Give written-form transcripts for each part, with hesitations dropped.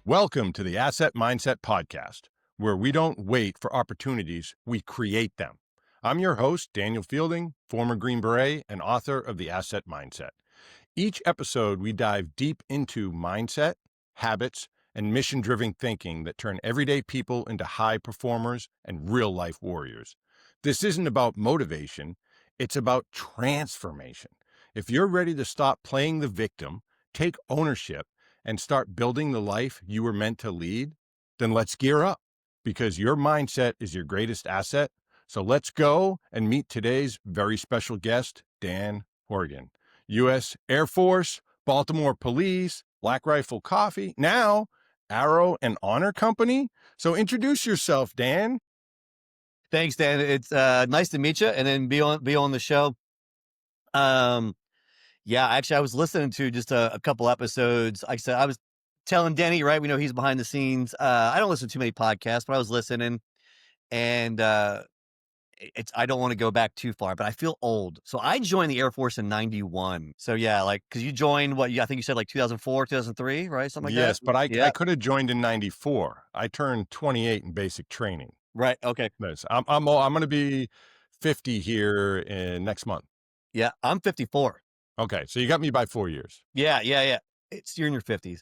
Welcome to the Asset Mindset Podcast, where we don't wait for opportunities, we create them. I'm your host, Daniel Fielding, former Green Beret and author of The Asset Mindset. Each episode, we dive deep into mindset, habits, and mission-driven thinking that turn everyday people into high performers and real-life warriors. This isn't about motivation, it's about transformation. If you're ready to stop playing the victim, take ownership, and start building the life you were meant to lead, then let's gear up because your mindset is your greatest asset. So let's go and meet today's very special guest, Dan Horgan, U.S. Air Force, Baltimore Police, Black Rifle Coffee, now Arrow and Honor Company. So introduce yourself, Dan. Thanks, Dan. It's nice to meet you and then be on the show. Yeah, actually, I was listening to just a couple episodes. Like I said, I was telling Denny, right? We know he's behind the scenes. I don't listen to too many podcasts, but I was listening, and I don't want to go back too far, but I feel old. So I joined the Air Force in '91. So yeah, like because you joined I think you said like 2004, 2003, right? Something like that. Yes, but I Yeah. could have joined in 94. I turned 28 in basic training. Right. Okay. Nice. I'm going to be 50 here in next month. Yeah, I'm 54. Okay, so you got me by 4 years. Yeah. You're in your 50s.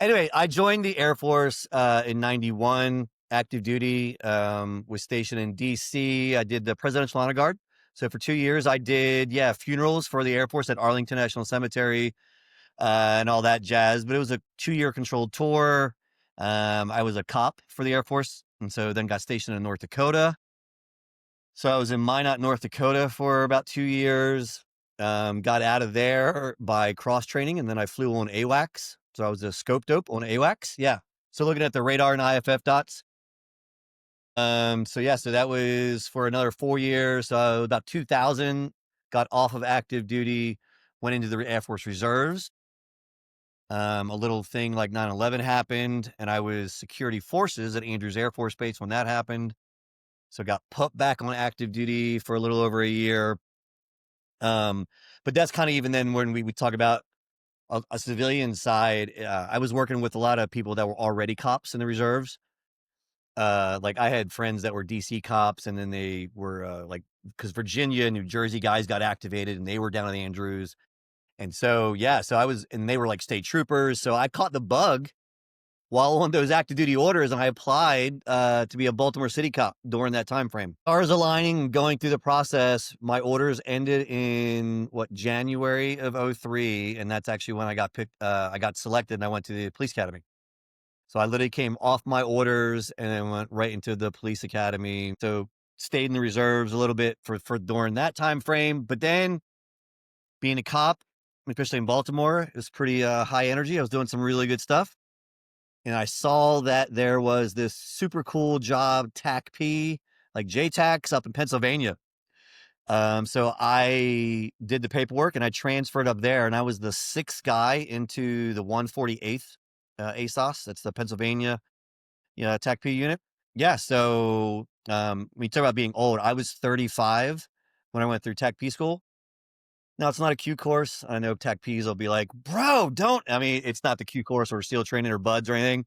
Anyway, I joined the Air Force in '91, active duty, was stationed in DC. I did the Presidential Honor Guard. So for 2 years, I did, funerals for the Air Force at Arlington National Cemetery and all that jazz. But it was a 2-year controlled tour. I was a cop for the Air Force. And so then got stationed in North Dakota. So I was in Minot, North Dakota for about 2 years. Got out of there by cross training, and then I flew on AWACS. So I was a scope dope on AWACS. Yeah. So looking at the radar and IFF dots. So that was for another 4 years. So about 2000, got off of active duty, went into the Air Force Reserves. A little thing like 9/11 happened, and I was security forces at Andrews Air Force Base when that happened. So got put back on active duty for a little over a year. But that's kind of even then when we talk about a civilian side. I was working with a lot of people that were already cops in the reserves. Like I had friends that were DC cops, and then they were because Virginia, New Jersey guys got activated, and they were down at Andrews. And so and they were like state troopers. So I caught the bug while on those active duty orders, and I applied to be a Baltimore City cop during that time frame. Stars aligning, going through the process. My orders ended in January of '03, and that's actually when I got picked. I got selected, and I went to the police academy. So I literally came off my orders and then went right into the police academy. So stayed in the reserves a little bit for during that time frame. But then being a cop, especially in Baltimore, it was pretty high energy. I was doing some really good stuff. And I saw that there was this super cool job, TAC-P, like JTACs up in Pennsylvania. So I did the paperwork and I transferred up there, and I was the 6th guy into the 148th ASOS. That's the Pennsylvania, TAC-P unit. Yeah. So when you talk about being old, I was 35 when I went through TAC-P school. Now, it's not a Q course. I know TAC-Ps will be like, bro, don't. I mean, it's not the Q course or SEAL training or BUDS or anything.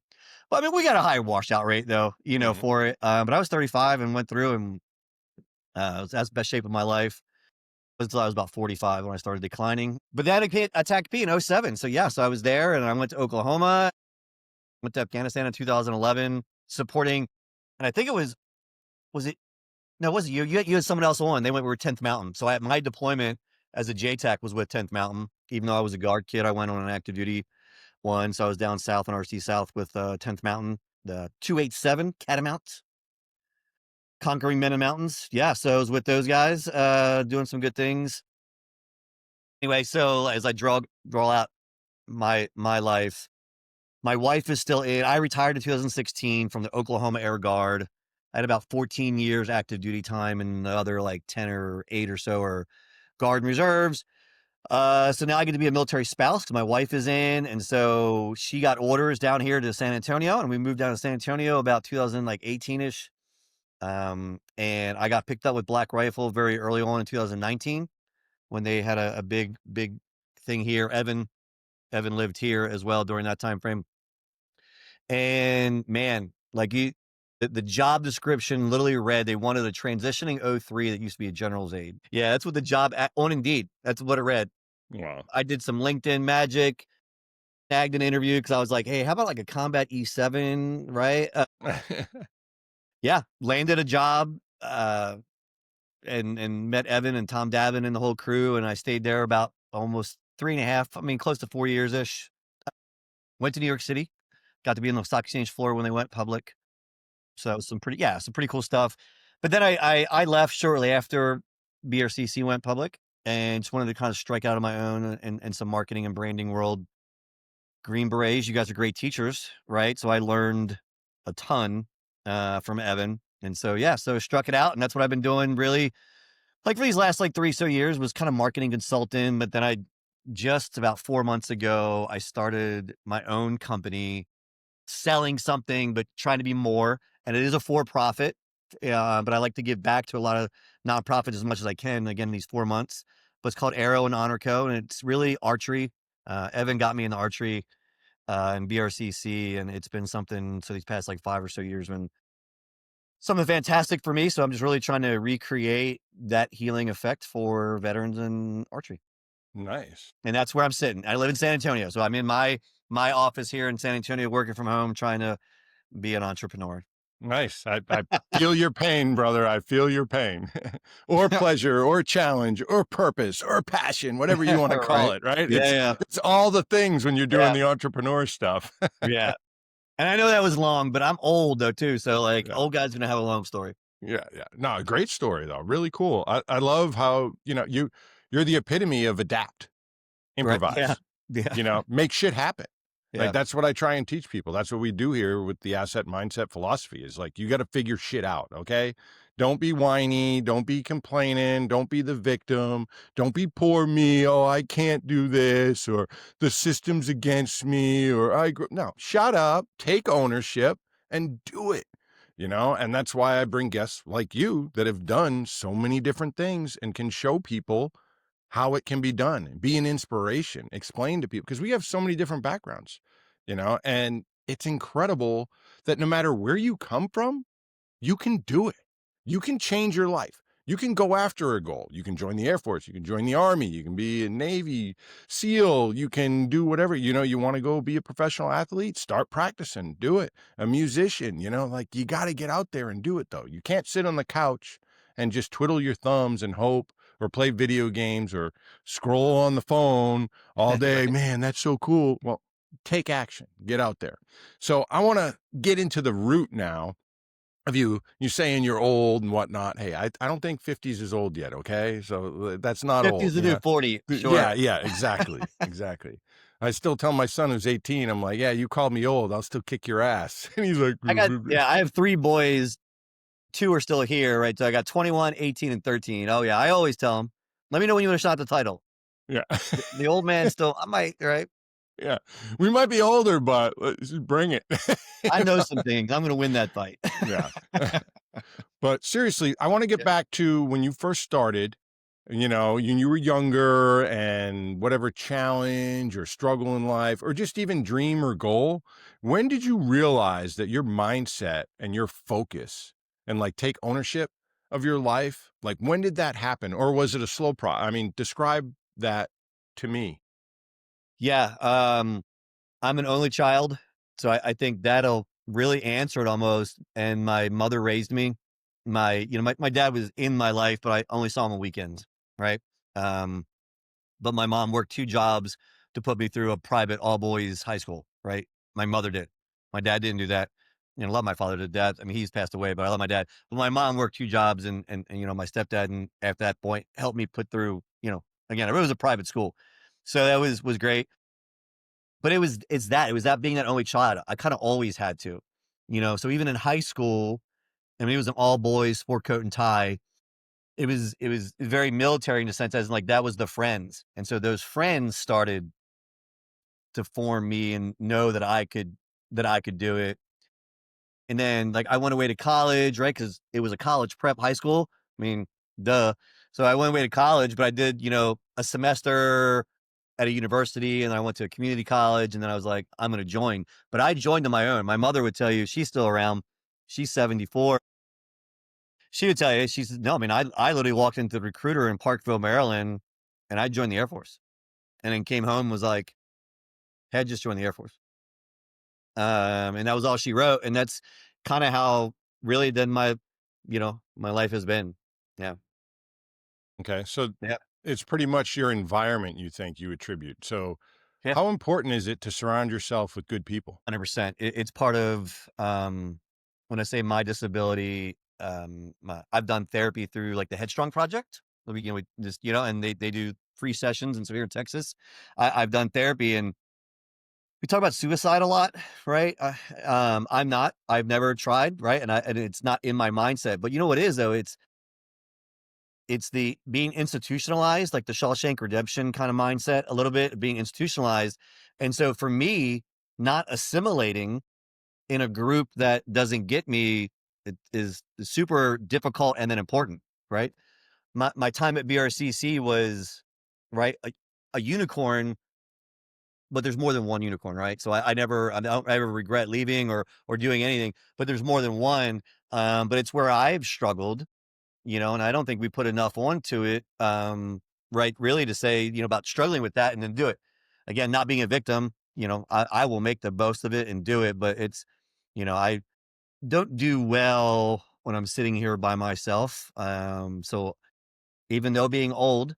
But I mean, we got a high washout rate though, for it. But I was 35 and went through, and that's the best shape of my life until I was about 45 when I started declining. But then I hit TAC-P in '07. So so I was there, and I went to Oklahoma, went to Afghanistan in 2011, supporting, and I think was it? No, it wasn't you. You had someone else on. We were 10th Mountain. So my deployment as a JTAC was with 10th Mountain. Even though I was a guard kid, I went on an active duty one. So I was down south in RC South with 10th Mountain, the 287 Catamounts, conquering men and mountains. Yeah, so I was with those guys, doing some good things. Anyway, so as I draw out my life, my wife is still in. I retired in 2016 from the Oklahoma Air Guard. I had about 14 years active duty time, and the other like 10 or 8 or so are Guard and Reserves. So now I get to be a military spouse because my wife is in. And so she got orders down here to San Antonio, and we moved down to San Antonio about 2018-ish. And I got picked up with Black Rifle very early on in 2019 when they had a big thing here. Evan lived here as well during that time frame. And man, like the job description literally read they wanted a transitioning O3 that used to be a general's aide. Yeah, that's what the job on Indeed. That's what it read. Wow. I did some LinkedIn magic, tagged an interview because I was like, hey, how about like a combat E7, right? Yeah, landed a job and met Evan and Tom Davin and the whole crew. And I stayed there about almost 3.5, I mean, close to 4 years ish. Went to New York City, got to be on the stock exchange floor when they went public. So that was some pretty cool stuff. But then I left shortly after BRCC went public and just wanted to kind of strike out on my own and some marketing and branding world. Green Berets, you guys are great teachers, right? So I learned a ton from Evan. And so, yeah, so struck it out. And that's what I've been doing really like for these last like 3 so years was kind of marketing consultant. But then I just about 4 months ago, I started my own company selling something, but trying to be more. And it is a for profit. But I like to give back to a lot of nonprofits as much as I can. Again, these 4 months, but it's called Arrow and Honor Co. And it's really archery. Evan got me in the archery and BRCC, and it's been something. So these past like 5 or so years been something fantastic for me. So I'm just really trying to recreate that healing effect for veterans in archery. Nice. And that's where I'm sitting. I live in San Antonio. So I'm in my office here in San Antonio, working from home, trying to be an entrepreneur. Nice. I feel your pain, brother. I feel your pain. Or pleasure, or challenge, or purpose, or passion, whatever you want to call Right. it, right? Yeah, yeah, It's all the things when you're doing yeah, the entrepreneur stuff. yeah. And I know that was long, but I'm old though too. So like Yeah. old guy's gonna have a long story. Yeah, yeah. No, great story though. Really cool. I love how, you're the epitome of adapt, Right. Yeah. improvise, Yeah. make shit happen. Like Yeah. that's what I try and teach people. That's what we do here with the asset mindset philosophy is like you got to figure shit out, okay? Don't be whiny, don't be complaining, don't be the victim, don't be poor me, oh I can't do this or the system's against me or no, shut up, take ownership and do it. And that's why I bring guests like you that have done so many different things and can show people how it can be done, be an inspiration, explain to people because we have so many different backgrounds, and it's incredible that no matter where you come from, you can do it. You can change your life. You can go after a goal. You can join the Air Force. You can join the Army. You can be a Navy SEAL. You can do whatever. You want to go be a professional athlete? Start practicing. Do it. A musician, like you got to get out there and do it, though. You can't sit on the couch and just twiddle your thumbs and hope or play video games or scroll on the phone all day. Right. Man, that's so cool. Well, take action. Get out there. So I want to get into the root now of you saying you're old and whatnot. Hey, I don't think 50s is old yet. Okay. So that's not 50's old. the new 40. Yeah. Sure. Yeah, exactly. Exactly. I still tell my son who's 18, I'm like, yeah, you called me old. I'll still kick your ass. And he's like, I have 3 boys. 2 are still here, right? So I got 21, 18, and 13. Oh yeah. I always tell them, let me know when you want to shot the title. yeah. The old man still, I might, right? Yeah. We might be older, but let's just bring it. I know some things. I'm going to win that fight. Yeah. But seriously, I want to get Yeah. back to when you first started, when you were younger and whatever challenge or struggle in life, or just even dream or goal. When did you realize that your mindset and your focus and like take ownership of your life? Like when did that happen? Or was it a slow I mean, describe that to me. Yeah. I'm an only child. So I think that'll really answer it almost. And my mother raised me. My dad was in my life, but I only saw him on weekends. Right. Um, but my mom worked 2 jobs to put me through a private all boys high school. Right. My mother did. My dad didn't do that. I love my father to death. I mean, he's passed away, but I love my dad. But my mom worked 2 jobs and my stepdad, and at that point helped me put through, again, it was a private school. So that was great. But it was that being that only child. I kind of always had to, so even in high school, I mean, it was an all boys sport coat and tie. It was very military in the sense as in, like that was the friends. And so those friends started to form me and know that I could do it. And then like I went away to college, right? Cause it was a college prep high school. I mean, duh. So I went away to college, but I did, a semester at a university, and I went to a community college, and then I was like, I'm going to join. But I joined on my own. My mother would tell you, she's still around. She's 74. She would tell you, she said, no, I mean, I literally walked into the recruiter in Parkville, Maryland, and I joined the Air Force, and then came home, was like, had just joined the Air Force. And that was all she wrote. And that's kind of how really then my life has been. Yeah. Okay. So Yeah. it's pretty much your environment you think you attribute. So Yeah. how important is it to surround yourself with good people? 100%. It's part of, when I say my disability, I've done therapy through like the Headstrong Project. We just, and they do free sessions in Severe, Texas. I've done therapy, and we talk about suicide a lot, right? I've never tried, right? And it's not in my mindset, but you know what it is though? It's the being institutionalized, like the Shawshank Redemption kind of mindset, a little bit being institutionalized. And so for me, not assimilating in a group that doesn't get me, it is super difficult and then important, right? My time at BRCC was, right, a unicorn, but there's more than one unicorn, right? So I don't ever regret leaving or doing anything, but there's more than one. But it's where I've struggled, and I don't think we put enough onto it, right? Really to say, about struggling with that and then do it. Again, not being a victim, I will make the most of it and do it, but I don't do well when I'm sitting here by myself. So even though being old,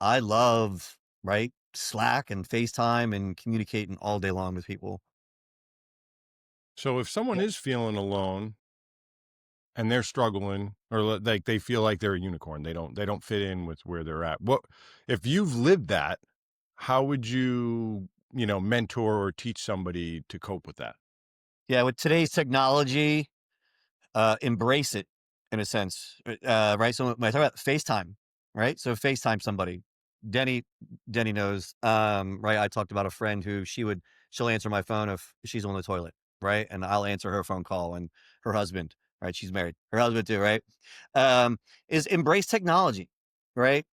I love, right, Slack and FaceTime and communicating all day long with people. So if someone Yeah. is feeling alone and they're struggling or like they feel like they're a unicorn, they don't fit in with where they're at. What if you've lived that, how would you, mentor or teach somebody to cope with that? Yeah, with today's technology, embrace it in a sense, right? So when I talk about FaceTime, right? So FaceTime somebody. Denny, Denny knows, right? I talked about a friend who she'll answer my phone if she's on the toilet, right? And I'll answer her phone call, and her husband, right? She's married, her husband too, right? Is embrace technology, right?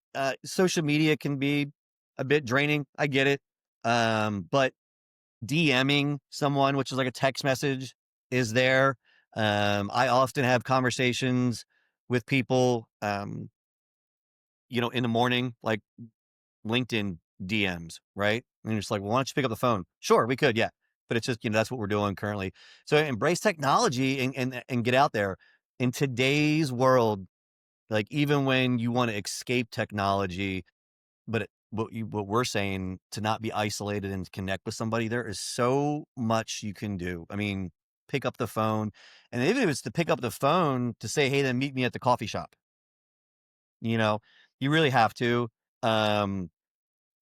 Social media can be a bit draining. I get it. But DMing someone, which is like a text message, is there. I often have conversations with people, in the morning, like LinkedIn DMs, right? And you're just like, well, why don't you pick up the phone? Sure, we could, yeah. But it's just, that's what we're doing currently. So embrace technology and get out there. In today's world, like even when you want to escape technology, but what we're saying, to not be isolated and connect with somebody, there is so much you can do. I mean, pick up the phone, and even if it's to pick up the phone to say, "Hey, then meet me at the coffee shop," you know, you really have to. Um,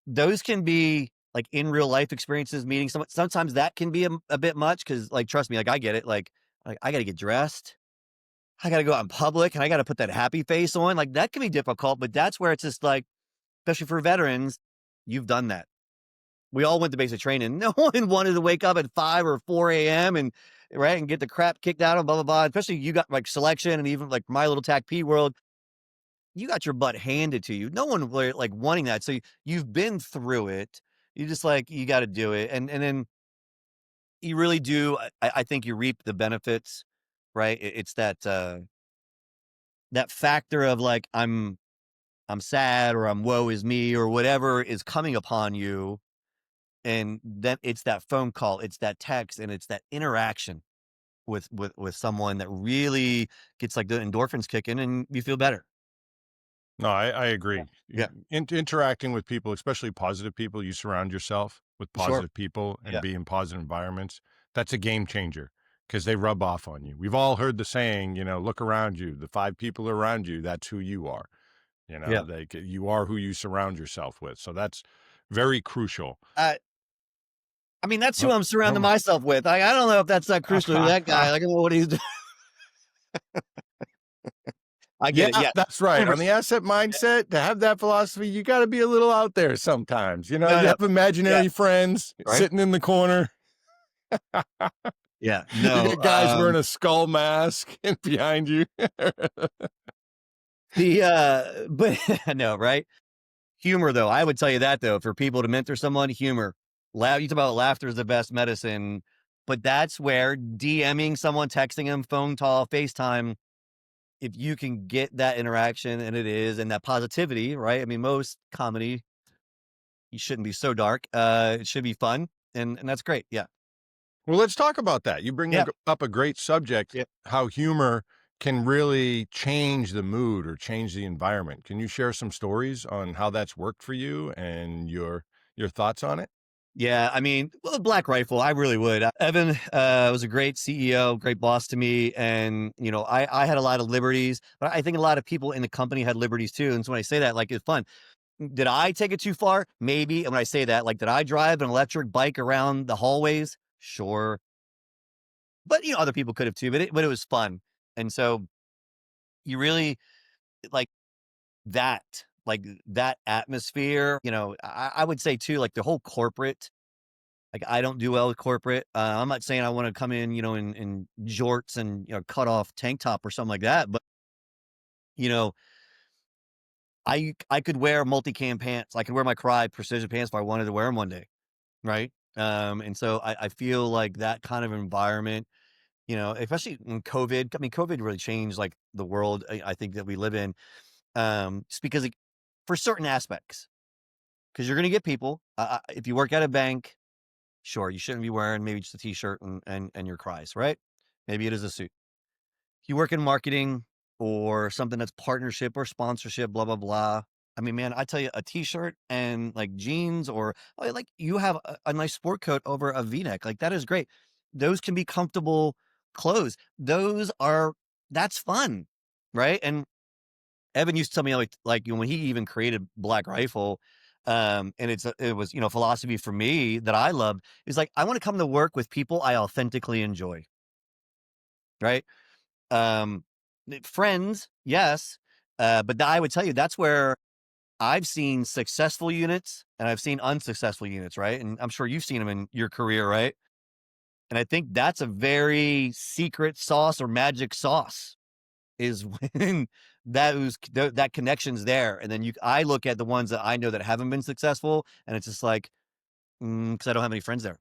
those can be like in real life experiences, meeting someone. Sometimes that can be a bit much because, like, trust me, like I get it. Like I got to get dressed, I got to go out in public, and I got to put that happy face on. Like that can be difficult, but that's where it's just like, especially for veterans, you've done that. We all went to basic training. No one wanted to wake up at 5 or 4 a.m. and right and get the crap kicked out of blah blah blah. Especially you got like selection and even like my little TAC P world, you got your butt handed to you. No one like wanting that. So you've been through it. You just like you got to do it, and then you really do. I think you reap the benefits, right? It's that factor of like I'm sad or I'm woe is me or whatever is coming upon you. And then it's that phone call, it's that text, and it's that interaction with someone that really gets like the endorphins kicking and you feel better. No, I Yeah. agree. Yeah. Interacting with people, especially positive people, you surround yourself with Sure. positive people and Yeah. be in positive environments. That's a game changer because they rub off on you. We've all heard the saying, look around you. The 5 people around you, that's who you are. Yeah. You are who you surround yourself with. So that's very crucial. I mean, that's who Oh, I'm surrounding oh. myself with. I don't know if that's that crucial to that guy. Like, what he's doing. I Yeah, get it. Yeah. that's right. On the 100%. asset mindset, to have that philosophy, you got to be a little out there sometimes. You No, no. have Yeah. imaginary friends Right. sitting in the corner. Yeah. You No. get guys wearing a skull mask and behind you. But I know, right? Humor, though, I would tell you that, though, for people to mentor someone, humor. You talk about laughter is the best medicine, but that's where DMing someone, texting them, phone call, FaceTime, if you can get that interaction, and it is, and that positivity, right? I mean, most comedy, you shouldn't be so dark. It should be fun, and that's great. Yeah. Well, let's talk about that. You bring Yeah. up a great subject, Yeah. how humor can really change the mood or change the environment. Can you share some stories on how that's worked for you and your thoughts on it? Yeah, I mean, well, Black Rifle, I really would. Evan was a great CEO, great boss to me, and I had a lot of liberties, but I think a lot of people in the company had liberties too. And so when I say that, like, it's fun. Did I take it too far? Maybe. And when I say that, like, did I drive an electric bike around the hallways? Sure, but other people could have too. But it was fun, and so you really like that, that atmosphere. I would say too, like the whole corporate. Like, I don't do well with corporate. I'm not saying I want to come in, in jorts and, cut off tank top or something like that. But, you know, I could wear multicam pants. I could wear my Cry precision pants if I wanted to wear them one day. Right. And so I feel like that kind of environment, especially in COVID. I mean, COVID really changed like the world I think that we live in. Just because for certain aspects, because you're going to get people, if you work at a bank, sure, you shouldn't be wearing maybe just a t-shirt and your cries, right? Maybe it is a suit. If you work in marketing or something that's partnership or sponsorship, blah, blah, blah. I mean, man, I tell you, a t-shirt and like jeans or like you have a nice sport coat over a v-neck, like that is great. Those can be comfortable clothes. That's fun, right? And Evan used to tell me like when he even created Black Rifle, and it was philosophy for me that I loved is like I want to come to work with people I authentically enjoy, right? Um, Friends, yes, but I would tell you that's where I've seen successful units and I've seen unsuccessful units, right? And I'm sure you've seen them in your career, right? And I think that's a very secret sauce or magic sauce is when that connection's there, and then I look at the ones that I know that haven't been successful, and it's just like, because I don't have any friends there.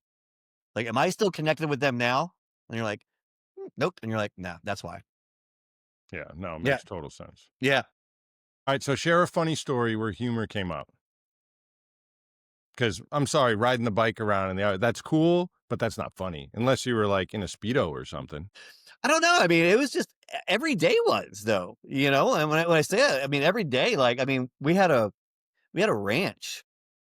Like, am I still connected with them now? And you're like, nope. And you're like, nah, that's why. Yeah, no, it Yeah, makes total sense. yeah. All right, so share a funny story where humor came up. Because I'm sorry, riding the bike around in that's cool, but that's not funny unless you were like in a Speedo or something. I don't know. I mean, it was just every day was though, And when I say it, I mean every day. Like, I mean, we had a ranch.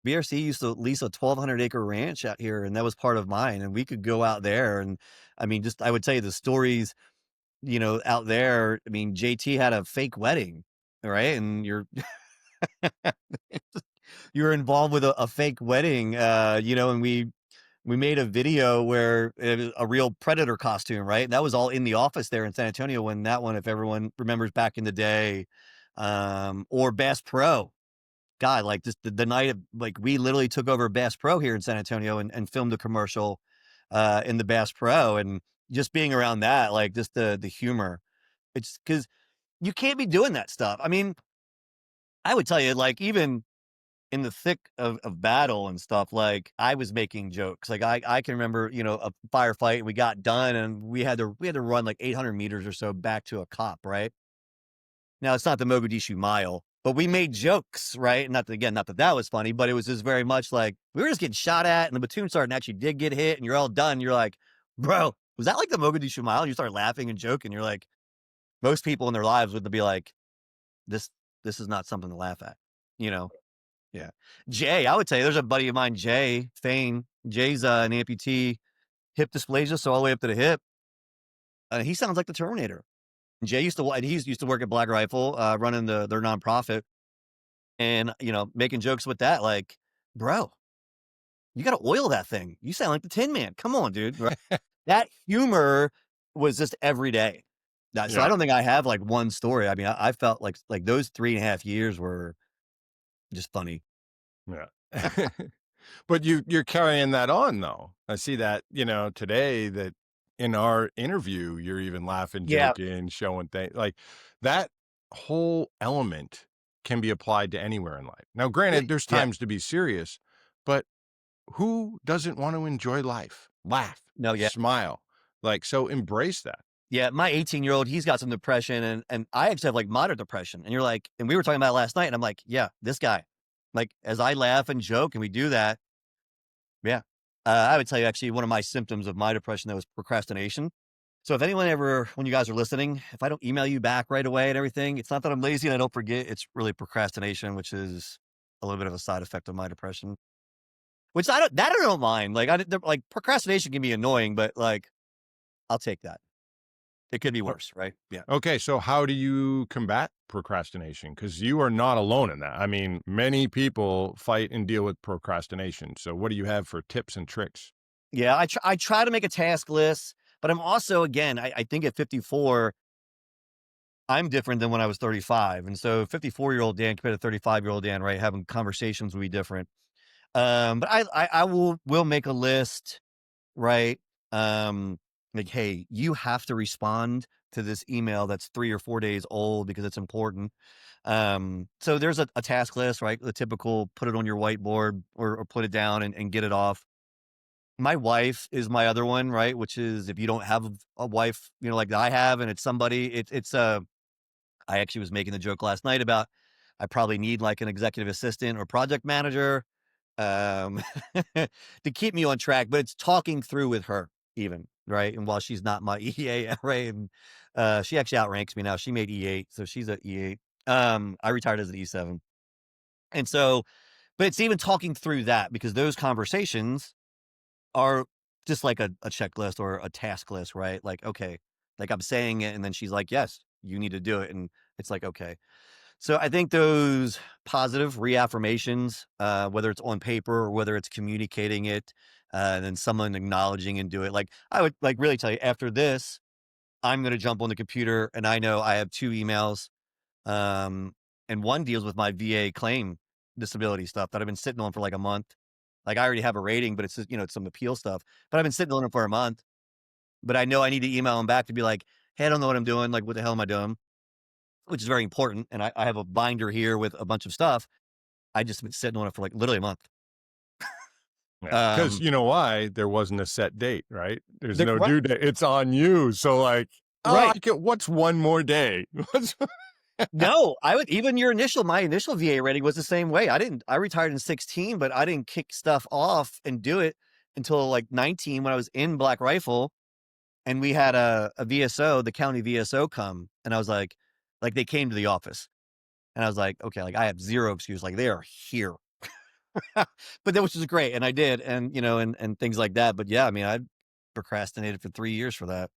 BRC used to lease a 1,200-acre ranch out here, and that was part of mine. And we could go out there, and I mean, just I would tell you the stories, out there. I mean, JT had a fake wedding, right? And you're involved with a fake wedding, and we made a video where it was a real predator costume, right? And that was all in the office there in San Antonio when that one, if everyone remembers back in the day, or Bass Pro. God, like just the night of like we literally took over Bass Pro here in San Antonio and filmed a commercial in the Bass Pro, and just being around that, like just the humor. It's because you can't be doing that stuff. I mean, I would tell you, like, even in the thick of battle and stuff, like I was making jokes. Like I can remember, a firefight and we got done and we had to run like 800 meters or so back to a cop, right? Now it's not the Mogadishu Mile, but we made jokes, right? Not that that was funny, but it was just very much like we were just getting shot at, and the platoon sergeant actually did get hit, and you're all done. You're like, bro, was that like the Mogadishu Mile? And you start laughing and joking. You're like, most people in their lives would be like, this this is not something to laugh at, you know? Yeah. Jay, I would tell you, there's a buddy of mine, Jay Fain. Jay's an amputee, hip dysplasia, so all the way up to the hip. He sounds like the Terminator. Jay used to work at Black Rifle, running their nonprofit, and making jokes with that, like, bro, you got to oil that thing. You sound like the Tin Man. Come on, dude. Right? That humor was just every day. So I Yeah, don't think I have like one story. I mean, I felt like those 3.5 years were just funny. yeah. But you're carrying that on though. I see that, today that in our interview, you're even laughing, Yeah. joking, showing things like that whole element can be applied to anywhere in life. Now, Well, granted, there's yeah. times to be serious, but who doesn't want to enjoy life, laugh, No, yeah. smile? Like, so embrace that. Yeah, my 18-year-old, he's got some depression and I actually have like moderate depression. And you're like, and we were talking about it last night and I'm like, yeah, this guy. Like as I laugh and joke and we do that, yeah. I would tell you actually one of my symptoms of my depression that was procrastination. So if anyone ever, when you guys are listening, if I don't email you back right away and everything, it's not that I'm lazy and I don't forget. It's really procrastination, which is a little bit of a side effect of my depression. Which I don't mind. Like like procrastination can be annoying, but like I'll take that. It could be O- worse, right? Yeah. Okay, so how do you combat procrastination? Because you are not alone in that. I mean, many people fight and deal with procrastination. So, what do you have for tips and tricks? Yeah, I try to make a task list, but I'm also again, I think at 54, I'm different than when I was 35. And so 54-year-old Dan compared to 35-year-old Dan, right? Having conversations will be different. But I will make a list, right? Like, hey, you have to respond to this email that's 3 or 4 days old because it's important. So there's a task list, right? The typical put it on your whiteboard or put it down and get it off. My wife is my other one, right? Which is if you don't have a wife, like I have, and it's somebody, I actually was making the joke last night about I probably need like an executive assistant or project manager um to keep me on track, but it's talking through with her even, right? And while she's not my EA, right? And she actually outranks me now. She made E8, so she's at E8. I retired as an E7. And so, but it's even talking through that because those conversations are just like a checklist or a task list, right? Like, okay, like I'm saying it, and then she's like, yes, you need to do it. And it's like, okay. So I think those positive reaffirmations, whether it's on paper or whether it's communicating it, and then someone acknowledging and do it. Like I would like really tell you after this, I'm going to jump on the computer and I know I have 2 emails. And one deals with my VA claim disability stuff that I've been sitting on for like a month. Like I already have a rating, but it's just, it's some appeal stuff, but I've been sitting on it for a month, but I know I need to email them back to be like, hey, I don't know what I'm doing. Like, what the hell am I doing? Which is very important. And I have a binder here with a bunch of stuff. I just been sitting on it for like literally a month. Yeah, because Um, you know why? There wasn't a set date, right? There's no right, due date. It's on you. So, like, oh, right. what's one more day? No, even my initial VA rating was the same way. I retired in 16, but I didn't kick stuff off and do it until like 19 when I was in Black Rifle and we had a VSO, the county VSO come. And I was like they came to the office and I was like, okay, like I have zero excuse. Like they are here. But that which is great. And I did, and and things like that. But yeah, I mean, I procrastinated for 3 years for that.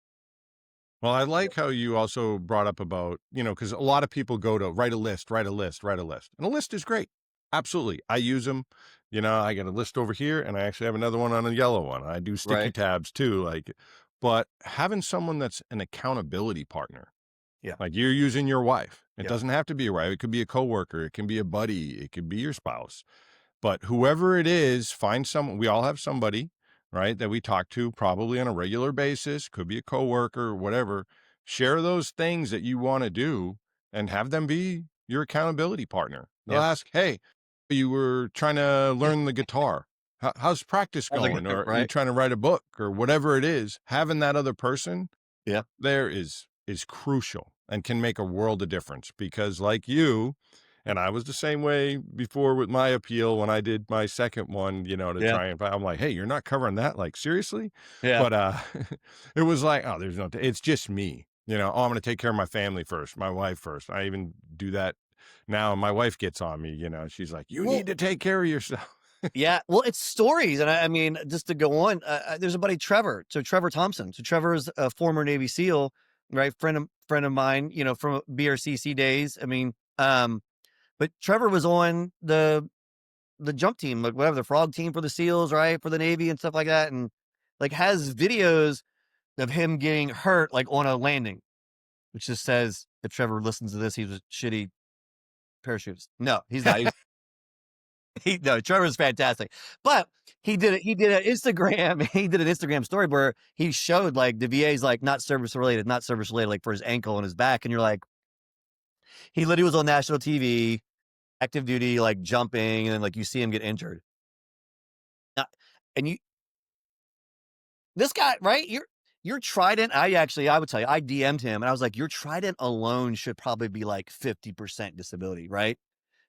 Well, I like how you also brought up about, because a lot of people go to write a list, write a list, write a list. And a list is great. Absolutely. I use them. I got a list over here and I actually have another one on a yellow one. I do sticky Right. tabs too. But having someone that's an accountability partner, Yeah. like you're using your wife, it Yep. doesn't have to be your wife. It could be a coworker. It can be a buddy. It could be your spouse. But whoever it is, find someone. We all have somebody, right, that we talk to probably on a regular basis. Could be a coworker or whatever. Share those things that you want to do and have them be your accountability partner. They'll Yeah. ask, hey, you were trying to learn the guitar. How's practice I was like, going? Or are you right. trying to write a book or whatever it is? Having that other person Yeah. there is crucial and can make a world of difference because like you and I was the same way before with my appeal when I did my second one, to Yeah. try and I'm like, hey, you're not covering that, like seriously? Yeah. But it was like, oh, there's it's just me. Oh, I'm gonna take care of my family first, my wife first. I even do that now. And my wife gets on me, she's like, you Well, need to take care of yourself. yeah. Well, it's stories. And I mean, just to go on, there's a buddy, Trevor. So Trevor Thompson. So Trevor is a former Navy SEAL, right? Friend of mine, from BRCC days. I mean, but Trevor was on the jump team, like whatever, the frog team for the SEALs, right? For the Navy and stuff like that. And like has videos of him getting hurt, like on a landing, which just says, if Trevor listens to this, he was shitty parachutes. No, he's not. No, Trevor's fantastic. But he did an Instagram, he did an Instagram story where he showed like the VA's like not service related, like for his ankle and his back. And you're like, he literally was on national TV. active duty, like jumping, and then like you see him get injured. Now, and you, this guy, right? Your Trident. I would tell you, I DM'd him and I was like, your Trident alone should probably be like 50% disability, right?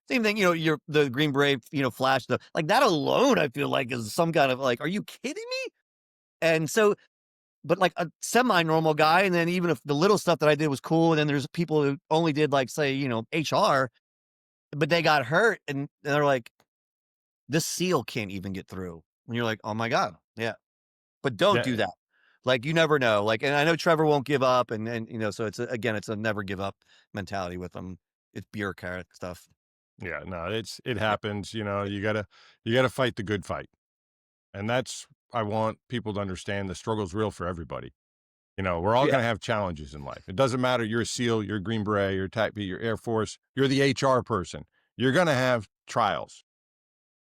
Same thing, your the Green Beret, flash the like that alone, I feel like is some kind of like, are you kidding me? And so, but like a semi-normal guy, and then even if the little stuff that I did was cool, and then there's people who only did like say, HR, but they got hurt and they're like, this seal can't even get through. And you're like, oh my God. Yeah. But don't do Yeah, that. Like, you never know. Like, and I know Trevor won't give up, and so it's a never give up mentality with them. It's bureaucratic stuff. yeah, no, it Yeah. happens. You gotta fight the good fight, and that's I want people to understand the struggle's real for everybody. We're all Yeah. gonna have challenges in life. It doesn't matter. You're a SEAL, you're a Green Beret, you're a TAC you're Air Force, you're the HR person. You're gonna have trials.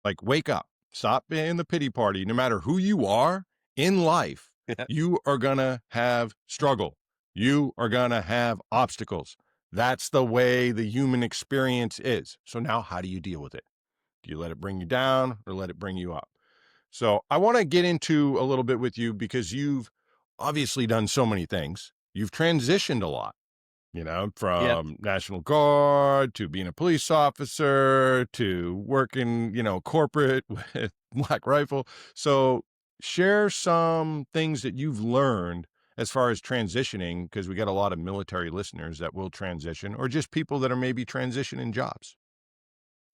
Like, wake up. Stop being the pity party. No matter who you are in life, Yeah. you are going to have struggle. You are going to have obstacles. That's the way the human experience is. So now how do you deal with it? Do you let it bring you down or let it bring you up? So I want to get into a little bit with you because you've obviously done so many things. You've transitioned a lot, Yeah. from National Guard to being a police officer to working, corporate with Black Rifle. So share some things that you've learned as far as transitioning, because we got a lot of military listeners that will transition or just people that are maybe transitioning jobs.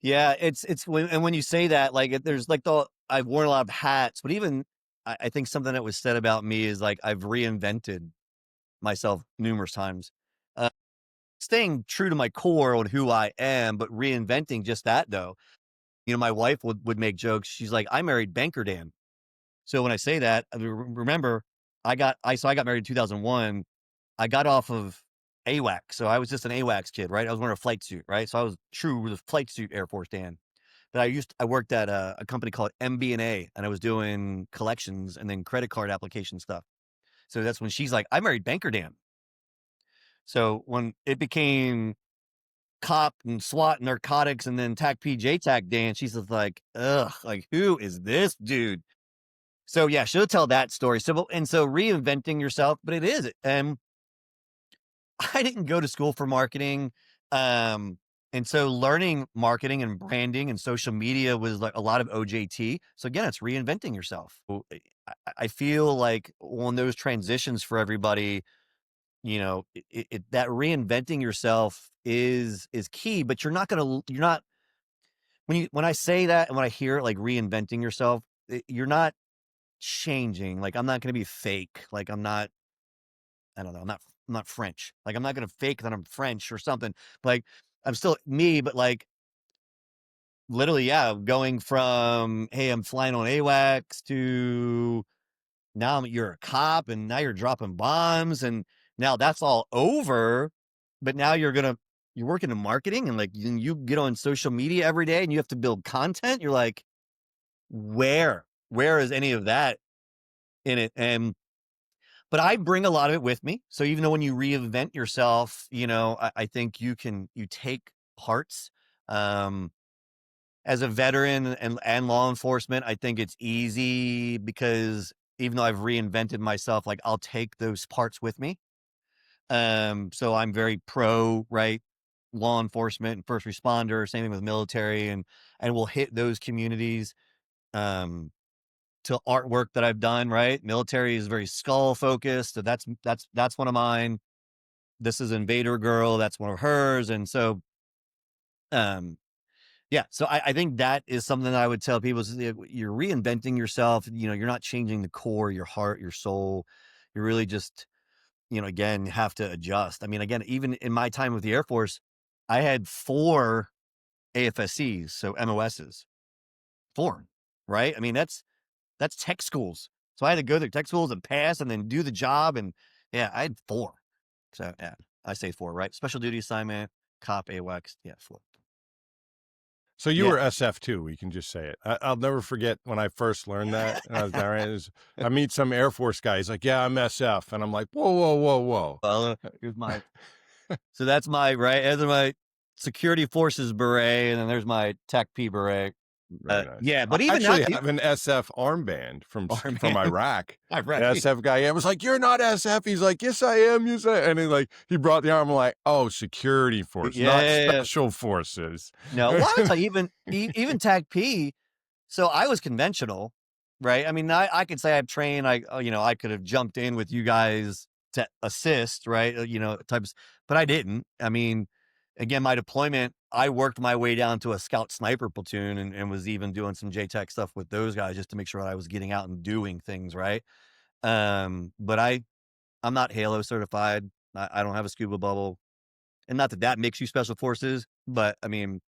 Yeah. It's when you say that, like, there's like I've worn a lot of hats, but even I think something that was said about me is like, I've reinvented myself numerous times. Uh, Staying true to my core on who I am, but reinventing just that though. My wife would make jokes. She's like, I married Banker Dan. So when I say that, I remember I got married in 2001. I got off of AWAC. So I was just an AWACS kid, right? I was wearing a flight suit, right? So I was true with a flight suit Air Force Dan. But I worked at a company called MB&A, and I was doing collections and then credit card application stuff. So that's when she's like, I married Banker Dan. So when it became cop and SWAT narcotics and then TAC P JTAC Dan, she's just like, ugh, like, who is this dude? So yeah, she'll tell that story. So reinventing yourself, but it is. And I didn't go to school for marketing. Um, and so learning marketing and branding and social media was like a lot of OJT. So again, it's reinventing yourself. I feel like on those transitions for everybody, that reinventing yourself is key, but you're not, when I say that and when I hear like reinventing yourself, you're not changing. Like, I'm not going to be fake. Like, I don't know. I'm not French. Like, I'm not going to fake that I'm French or something. Like, I'm still me, but like, literally, yeah, going from, hey, I'm flying on AWACS to now you're a cop and now you're dropping bombs. And now that's all over. But now you're working in marketing, and like you get on social media every day and you have to build content. You're like, where is any of that in it? But I bring a lot of it with me. So even though when you reinvent yourself, I think you take parts. Um, as a veteran and law enforcement, I think it's easy because even though I've reinvented myself, like, I'll take those parts with me. So I'm very pro, right? Law enforcement and first responder, same thing with military, and we'll hit those communities. Um, to artwork that I've done, right? Military is very skull focused. So that's one of mine. This is Invader Girl. That's one of hers. And so, um, yeah, so I think that is something that I would tell people is, you're reinventing yourself. You're not changing the core, your heart, your soul. You're really just, again, have to adjust. I mean, again, even in my time with the Air Force, I had 4 AFSCs, so MOSs, 4, right? I mean, that's tech schools. So I had to go to tech schools and pass and then do the job. And yeah, I had 4. So yeah, I say 4, right? Special duty assignment, cop, AWACS. Yeah, 4. So you Yeah. were SF too. We can just say it. I'll never forget when I first learned that. And I was down right. I meet some Air Force guy. He's like, "Yeah, I'm SF," and I'm like, "Whoa, whoa, whoa, whoa." Well, here's my, so that's my, right. Those are my security forces beret, and then there's my Tech P beret. Very nice. Yeah, I but even actually that, have an SF armband oh from man, Iraq. I'm The right. SF guy, I was like, "You're not SF." He's like, "Yes, I am." You say, and he brought the arm. I'm like, "Oh, security force, not Yeah. special forces." No, well, I would tell you, even Tag P. So I was conventional, right? I mean, I could say I've trained. I could have jumped in with you guys to assist, right? Types, but I didn't. I mean, again, my deployment, I worked my way down to a scout sniper platoon and was even doing some JTech stuff with those guys just to make sure that I was getting out and doing things right. But I'm not Halo certified. I don't have a scuba bubble. And not that that makes you special forces, but I mean,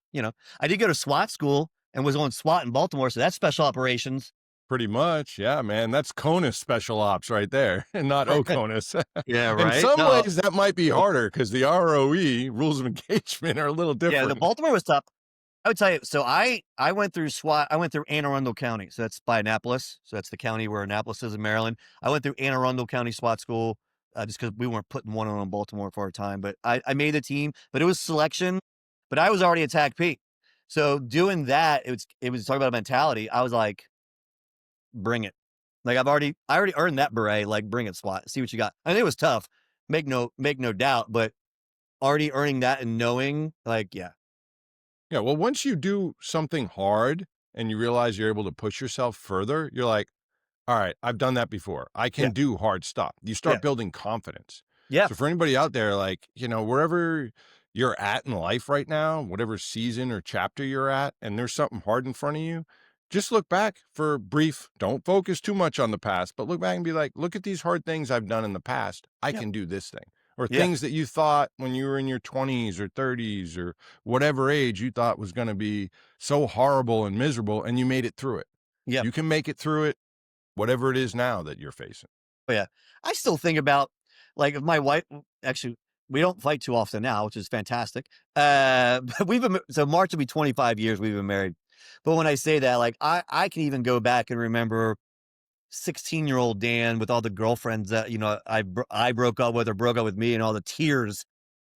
I did go to SWAT school and was on SWAT in Baltimore, so that's special operations. Pretty much, yeah, man. That's CONUS special ops right there, and not OCONUS. Yeah, In right. some No, ways, that might be nope. harder because the ROE rules of engagement are a little Yeah, the different. Baltimore was tough. I would tell you. So I went through SWAT. I went through Anne Arundel County, so that's by Annapolis. So that's the county where Annapolis is in Maryland. I went through Anne Arundel County SWAT school just because we weren't putting one on Baltimore for a time. But I made the team, but it was selection. But I was already a TAC P. So doing that, it was talking about a mentality. I was like, bring it. Like I already earned that beret. Like bring it, SWAT. See what you got. I mean, it was tough. Make no doubt. But already earning that and knowing, like, yeah, Yeah, well, once you do something hard and you realize you're able to push yourself further, you're like, all right, I've done that before. I yeah, can do hard stuff. You yeah, start building confidence. yeah, So for anybody out there, like, wherever you're at in life right now, whatever season or chapter you're at, and there's something hard in front of you, just look back for brief. Don't focus too much on the past, but look back and be like, look at these hard things I've done in the past. I yeah, can do this thing. Or yeah, things that you thought when you were in your 20s or 30s or whatever age you thought was going to be so horrible and miserable, and you made it through it. yeah. You can make it through it, whatever it is now that you're facing. Oh, yeah. I still think about, like, if my wife actually, we don't fight too often now, which is fantastic. But so March will be 25 years we've been married. But when I say that, like, I can even go back and remember 16-year-old Dan with all the girlfriends that, I broke up with or broke up with me and all the tears,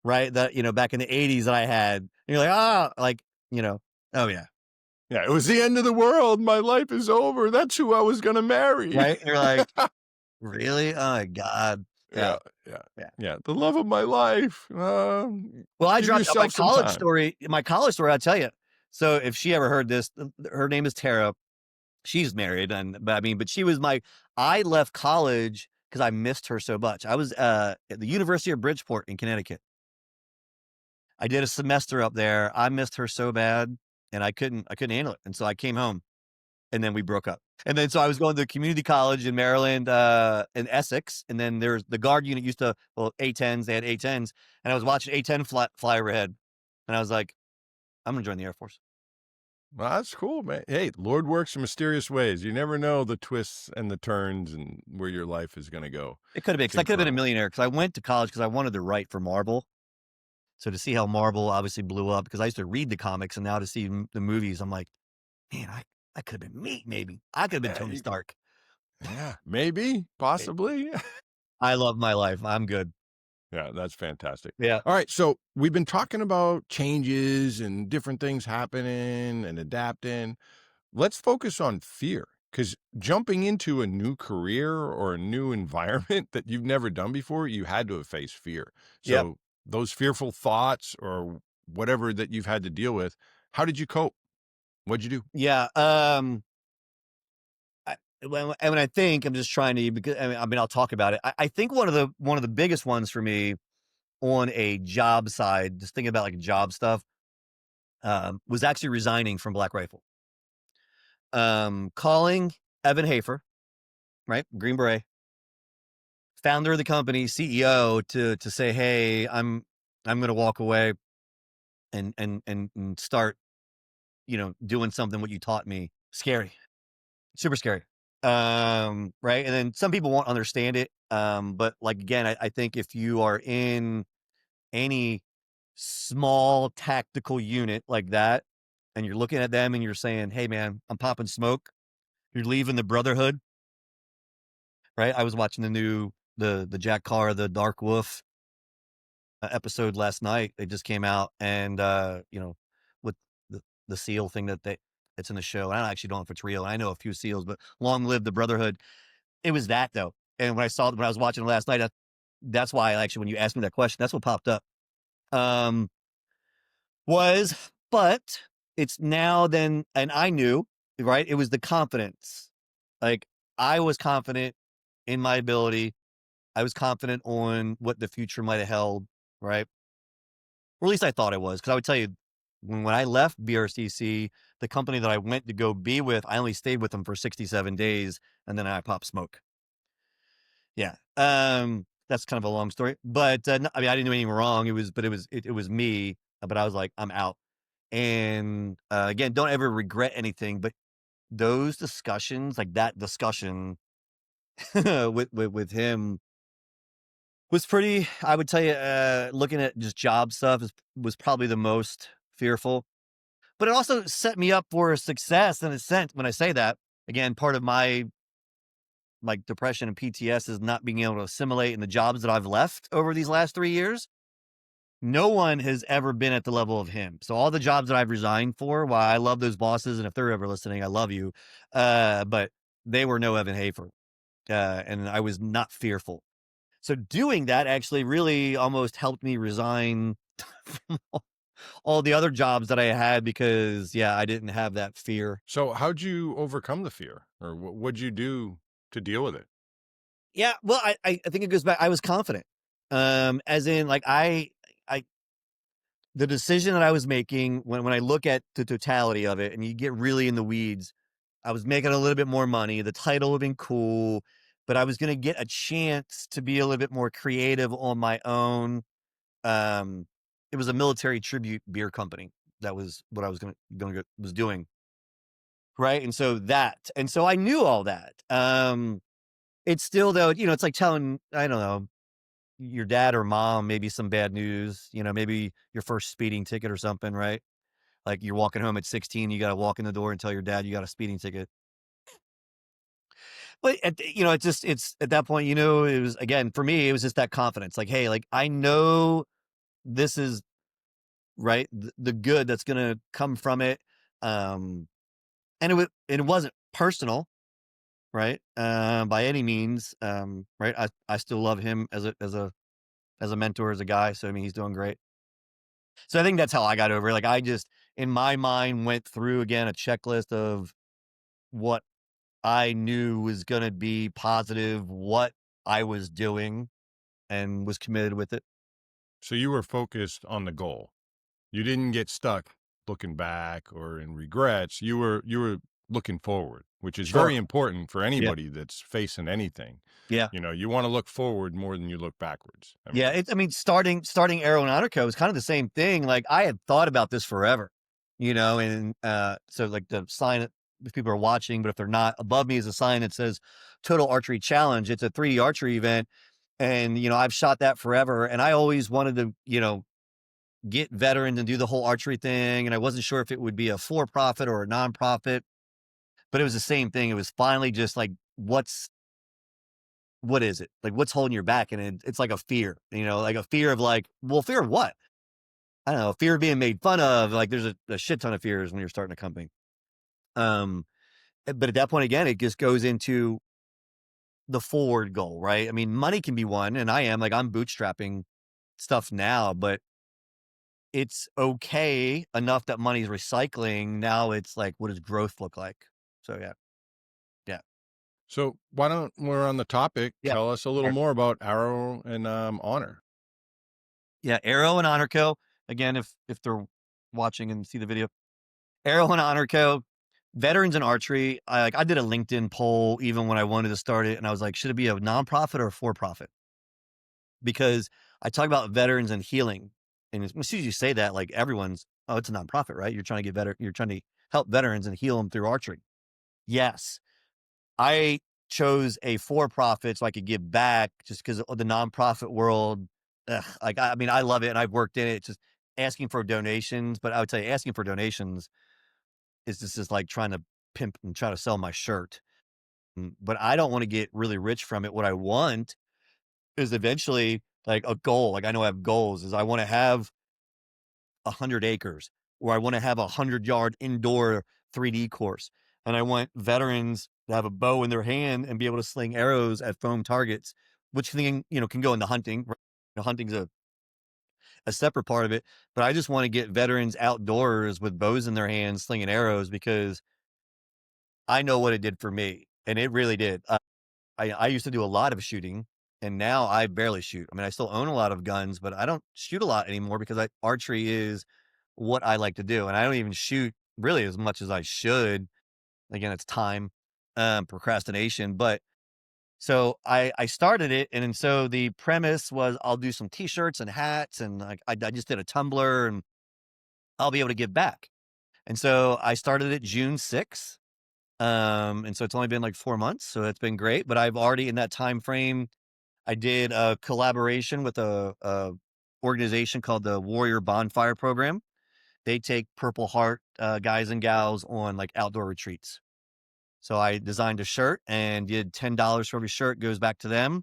right? That, back in the 80s that I had. And you're like, like, oh yeah. Yeah, it was the end of the world. My life is over. That's who I was going to marry. Right. And you're like, really? Oh my God. Yeah. Yeah, yeah, Yeah. yeah. The love of my life. Well, I Give dropped out my yourself some college time. story. My college story, I'll tell you. So if she ever heard this, her name is Tara. She's married, but she was I left college because I missed her so much. I was at the University of Bridgeport in Connecticut. I did a semester up there. I missed her so bad, and I couldn't handle it, and so I came home, and then we broke up. And then so I was going to community college in Maryland, in Essex, and then there's the guard unit used to, well, A-10s. They had A-10s, and I was watching A-10 fly overhead, and I was like, I'm gonna join the Air Force. Well, that's cool, man. Hey, Lord works in mysterious ways. You never know the twists and the turns and where your life is going to go. It could have been It's because I could have been a incredible. millionaire because I went to college because I wanted to write for Marvel. So to see how Marvel obviously blew up because I used to read the comics and now to see the movies, I'm like, man, I could have been me. Maybe I could have been Yeah, Tony Stark. yeah, maybe, possibly. I love my life. I'm good. Yeah, that's fantastic. Yeah. All right, so we've been talking about changes and different things happening and adapting. Let's focus on fear because jumping into a new career or a new environment that you've never done before, you had to have faced fear. Yep. So, those fearful thoughts or whatever that you've had to deal with, how did you cope? What'd you do? Yeah. When I think I'm just trying to because I mean I'll talk about it. I think one of the biggest ones for me on a job side, just thinking about like job stuff, was actually resigning from Black Rifle. Calling Evan Hafer, right, Green Beret, founder of the company, CEO, to say, hey, I'm going to walk away and start, doing something what you taught me. Scary, super scary. Right. And then some people won't understand it. But like again, I think if you are in any small tactical unit like that, and you're looking at them and you're saying, hey man, I'm popping smoke, you're leaving the brotherhood, right? I was watching the Jack Carr, The Dark Wolf. episode last night. It just came out, and with the seal thing it's in the show. I actually don't know if it's real. I know a few seals, but long live the brotherhood. It was that though. And when I was watching it last night, that's why when you asked me that question, that's what popped up. Um, but it's now then, and I knew, right? It was the confidence. Like I was confident in my ability. I was confident on what the future might have held, right? Or at least I thought I was. Cause I would tell you, when I left BRCC, the company that I went to go be with, I only stayed with them for 67 days and then I popped smoke. Yeah. That's kind of a long story, but no, I mean, I didn't do anything wrong. It was me, but I was like, I'm out. And again, don't ever regret anything, but those discussions, like that discussion with him was pretty, I would tell you, looking at just job stuff was probably the most fearful, but it also set me up for success in a sense. When I say that, again, part of my like depression and PTS is not being able to assimilate in the jobs that I've left over these last 3 years. No one has ever been at the level of him. So all the jobs that I've resigned for, while I love those bosses, and if they're ever listening, I love you. But they were no Evan Hafer. And I was not fearful. So doing that actually really almost helped me resign from all the other jobs that I had because I didn't have that fear. So how'd you overcome the fear, or what'd you do to deal with it? Yeah, well, I think it goes back. I was confident. As in like I the decision that I was making when I look at the totality of it and you get really in the weeds, I was making a little bit more money. The title would have been cool, but I was going to get a chance to be a little bit more creative on my own. Um, it was a military tribute beer company. That was what I was was doing. Right. And so I knew all that. It's still though, it's like telling, I don't know, your dad or mom, maybe some bad news, maybe your first speeding ticket or something, right? Like you're walking home at 16, you got to walk in the door and tell your dad you got a speeding ticket. But it's at that point, it was again for me, it was just that confidence. Like, hey, like I know this is right, the good that's gonna come from it. Um, and it wasn't personal, right? By any means. Right. I still love him as a mentor, as a guy. So I mean, he's doing great. So I think that's how I got over it. Like I just, in my mind, went through again a checklist of what I knew was going to be positive, what I was doing, and was committed with it. So you were focused on the goal. You didn't get stuck looking back or in regrets. You were looking forward, which is Sure. very important for Yeah. anybody that's facing anything. Yeah. You want to look forward more than you look backwards. I Yeah. mean, I mean, starting Aeronautico is kind of the same thing. Like I had thought about this forever, and so like the sign, if people are watching, but if they're not, above me is a sign that says Total Archery Challenge. It's a 3D archery event. And, I've shot that forever. And I always wanted to, get veterans and do the whole archery thing. And I wasn't sure if it would be a for-profit or a nonprofit, but it was the same thing. It was finally just like, what is it? Like, what's holding you back? And it's like a fear, like a fear of like, well, fear of what? I don't know, fear of being made fun of. Like there's a shit ton of fears when you're starting a company. Um, but at that point, again, it just goes into the forward goal, right? I mean, money can be one, and I'm bootstrapping stuff now, but it's okay enough that money's recycling. Now it's like, what does growth look like? So yeah. Yeah. so why don't we're on the topic? Yeah. Tell us a little Sure. more about Arrow and Honor. Yeah. Arrow and Honor Co. Again, if they're watching and see the video, Arrow and Honor Co. Veterans in archery. I did a LinkedIn poll even when I wanted to start it, and I was like, should it be a nonprofit or a for profit? Because I talk about veterans and healing, and as soon as you say that, like everyone's, oh, it's a nonprofit, right? You're trying to you're trying to help veterans and heal them through archery. Yes, I chose a for profit so I could give back, just because of the nonprofit world. Like I mean, I love it and I've worked in it. Just asking for donations, but I would say asking for donations is just like trying to pimp and try to sell my shirt. But I don't want to get really rich from it. What I want is eventually like a goal. Like I know I have goals is I want to have 100 acres, or I want to have a 100-yard indoor 3D course. And I want veterans to have a bow in their hand and be able to sling arrows at foam targets, which thing, can go into hunting. Right? Hunting's a separate part of it, but I just want to get veterans outdoors with bows in their hands, slinging arrows, because I know what it did for me. And it really did. I used to do a lot of shooting, and now I barely shoot. I mean, I still own a lot of guns, but I don't shoot a lot anymore because archery is what I like to do. And I don't even shoot really as much as I should. Again, it's time, procrastination. But so I started it. And then so the premise was I'll do some t-shirts and hats. And like, I just did a Tumblr and I'll be able to give back. And so I started it June 6th. And so it's only been like 4 months. So it's been great. But I've already in that time frame, I did a collaboration with a organization called the Warrior Bonfire Program. They take Purple Heart guys and gals on like outdoor retreats. So I designed a shirt and did $10 for every shirt goes back to them.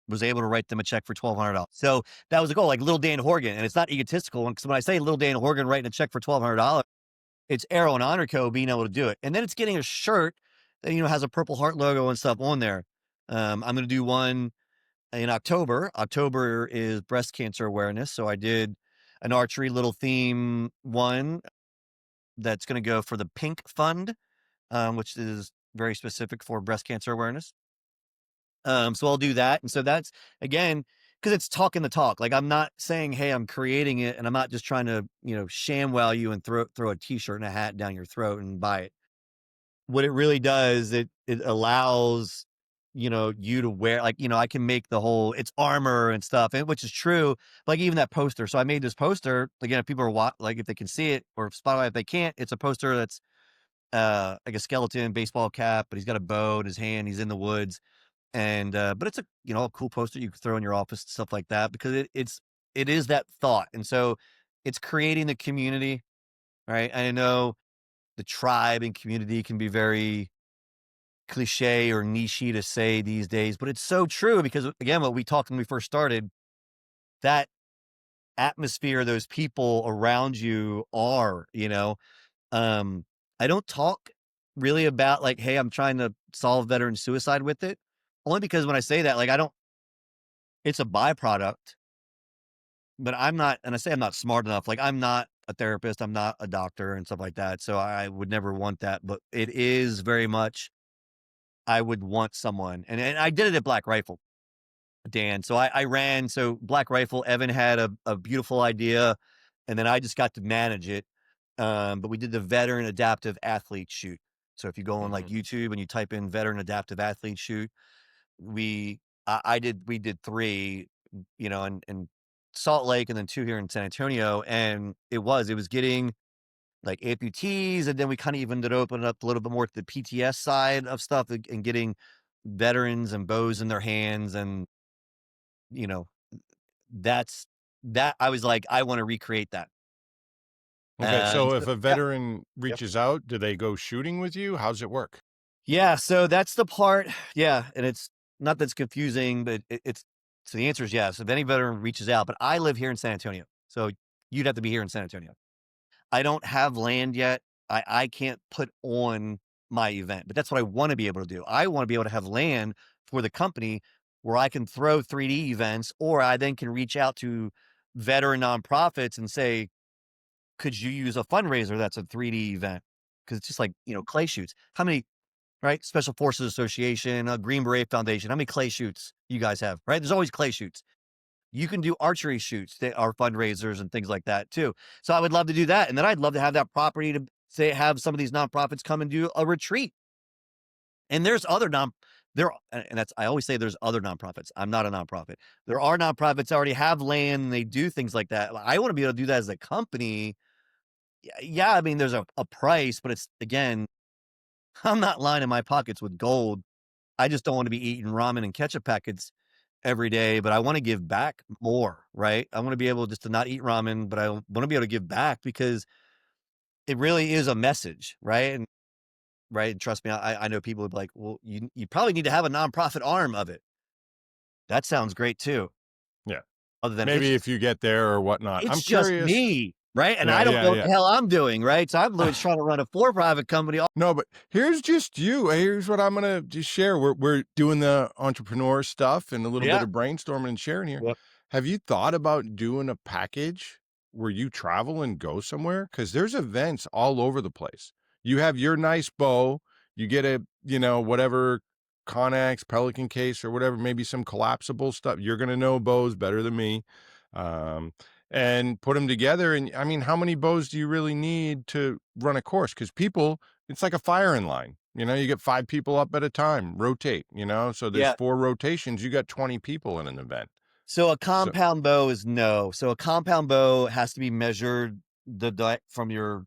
Was able to write them a check for $1,200. So that was a goal, like little Dan Horgan. And it's not egotistical because when I say little Dan Horgan writing a check for $1,200, it's Arrow and Honor Co. being able to do it. And then it's getting a shirt that, has a Purple Heart logo and stuff on there. I'm going to do one in October. October is breast cancer awareness. So I did an archery little theme one that's going to go for the Pink Fund, which is very specific for breast cancer awareness. So I'll do that. And so that's again, because it's talking the talk. Like I'm not saying, hey, I'm creating it and I'm not just trying to, sham wow you and throw a t-shirt and a hat down your throat and buy it. What it really does, it allows, you to wear, like, I can make the whole, it's armor and stuff, and which is true. Like even that poster. So I made this poster, again, if people are like, if they can see it, or Spotify, if they can't, it's a poster that's like a skeleton baseball cap, but he's got a bow in his hand. He's in the woods. And, but it's a, a cool poster you can throw in your office, stuff like that, because it is that thought. And so it's creating the community, right? I know the tribe and community can be very cliche or nichey to say these days, but it's so true because again, what we talked when we first started, that atmosphere, those people around you are, um, I don't talk really about like, hey, I'm trying to solve veteran suicide with it. Only because when I say that, like, it's a byproduct, but I'm not, and I say I'm not smart enough. Like, I'm not a therapist, I'm not a doctor and stuff like that. So I would never want that. But it is very much, I would want someone, and I did it at Black Rifle, Dan. So I ran, so Black Rifle, Evan had a beautiful idea, and then I just got to manage it. But we did the veteran adaptive athlete shoot. So if you go on like Mhm. YouTube and you type in veteran adaptive athlete shoot, we we did three, in Salt Lake and then two here in San Antonio. And it was getting like amputees, and then we kind of even did open it up a little bit more to the PTS side of stuff and getting veterans and bows in their hands. And, you know, that's that I was like, I want to recreate that. Okay, so So, if a yeah. veteran Yep. reaches out, do they go shooting with you? How's it work? Yeah, so that's the part. Yeah, and it's not that's confusing, but it's so the answer is yes. If any veteran reaches out, but I live here in San Antonio, so you'd have to be here in San Antonio. I don't have land yet. I can't put on my event, but that's what I want to be able to do. I want to be able to have land for the company where I can throw 3D events, or I then can reach out to veteran nonprofits and say, could you use a fundraiser that's a 3D event? Because it's just like, clay shoots. How many, right? Special Forces Association, Green Beret Foundation. How many clay shoots you guys have, right? There's always clay shoots. You can do archery shoots that are fundraisers and things like that too. So I would love to do that. And then I'd love to have that property to say, have some of these nonprofits come and do a retreat. And there's other there, and that's, I always say there's other nonprofits. I'm not a nonprofit. There are nonprofits that already have land and they do things like that. I want to be able to do that as a company. Yeah. I mean, there's a price, but it's again, I'm not lining my pockets with gold. I just don't want to be eating ramen and ketchup packets every day, but I want to give back more, right? I want to be able just to not eat ramen, but I want to be able to give back because it really is a message, right? And right. And trust me, I know people would be like, well, you probably need to have a nonprofit arm of it. That sounds great too. Yeah. Other than Maybe if you get there or whatnot. I'm it's just curious. me, right? And Yeah, I don't yeah, know what yeah. the hell I'm doing, right? So I'm literally trying to run a for-profit company. No, but here's just you. Here's what I'm gonna just share. We're doing the entrepreneur stuff and a little bit Yeah. of brainstorming and sharing here. Yep. Have you thought about doing a package where you travel and go somewhere? Because there's events all over the place. You have your nice bow, you get a, whatever Connex, Pelican case or whatever, maybe some collapsible stuff. You're gonna know bows better than me. Um, and put them together. And I mean, how many bows do you really need to run a course? Because people, it's like a firing line. You get 5 people up at a time, rotate, so there's Yeah. 4 rotations, you got 20 people in an event. So a So compound bow is no. So a compound bow has to be measured from your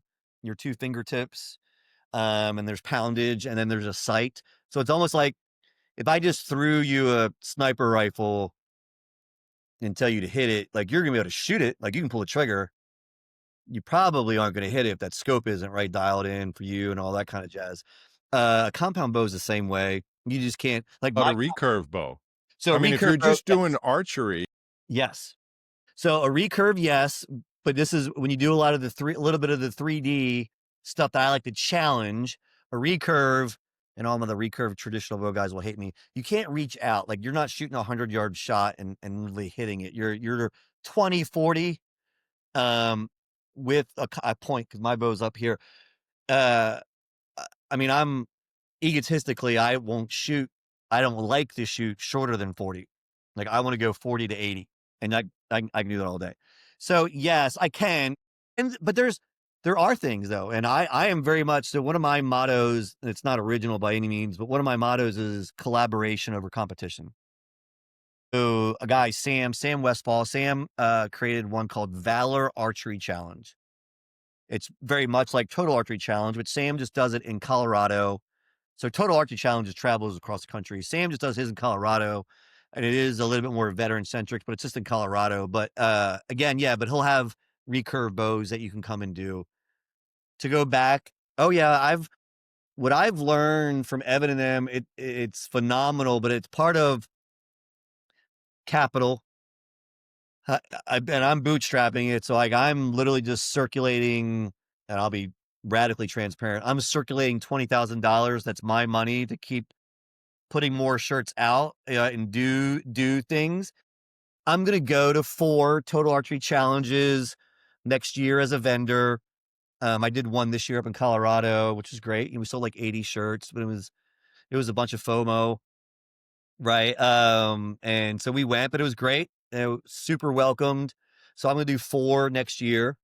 two fingertips. And there's poundage and then there's a sight. So it's almost like if I just threw you a sniper rifle and tell you to hit it, like you're gonna be able to shoot it, like you can pull a trigger. You probably aren't gonna hit it if that scope isn't right dialed in for you and all that kind of jazz. A compound bow is the same way. You just can't like about my a recurve bow. so I a mean, if recurve you're bow, just doing archery, yes. So a recurve, yes, but this is when you do a lot of a little bit of the 3D stuff that I like to challenge. A recurve, and all of the recurve traditional bow guys will hate me. You can't reach out. Like you're not shooting a 100-yard shot and really hitting it. You're 20, 40 with a point because my bow's up here. Uh, I mean, I'm egotistically, I won't shoot. I don't like to shoot shorter than 40. Like I want to go 40 to 80, and I can do that all day. So yes, I can. But there are things though, and I am very much so. One of my mottos, and it's not original by any means, but one of my mottos is collaboration over competition. So a guy, Sam Westfall, created one called Valor Archery Challenge. It's very much like Total Archery Challenge, but Sam just does it in Colorado. So Total Archery Challenge travels across the country. Sam just does his in Colorado, and it is a little bit more veteran centric, but it's just in Colorado. But again, yeah, but he'll have recurve bows that you can come and do. To go back, oh yeah, what I've learned from Evan and them, it's phenomenal, but it's part of capital. And I'm bootstrapping it, so like I'm literally just circulating, and I'll be radically transparent. I'm circulating $20,000. That's my money to keep putting more shirts out and do things. I'm gonna go to 4 total archery challenges next year as a vendor. I did one this year up in Colorado, which is great. And we sold like 80 shirts, but it was a bunch of FOMO, right? And so we went, but it was great. Super welcomed. So I'm gonna do 4 next year.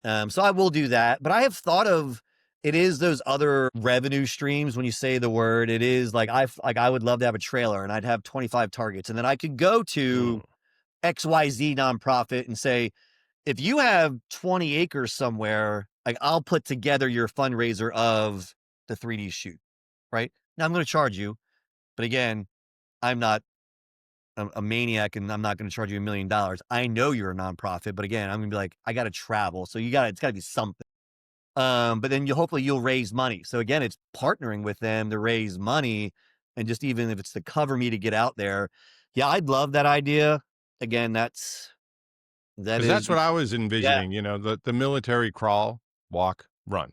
So I will do that. But I have thought of it is those other revenue streams when you say the word. It is like I would love to have a trailer and I'd have 25 targets. And then I could go to XYZ nonprofit and say, if you have 20 acres somewhere, like I'll put together your fundraiser of the 3D shoot, right? Now I'm going to charge you, but again, I'm not a maniac and I'm not going to charge you $1 million. I know you're a nonprofit, but again, I'm gonna be like, I got to travel. So it's gotta be something. But then hopefully you'll raise money. So again, it's partnering with them to raise money. And just even if it's to cover me to get out there. Yeah, I'd love that idea. Again, that because is, that's what I was yeah. envisioning, the military crawl, walk, run.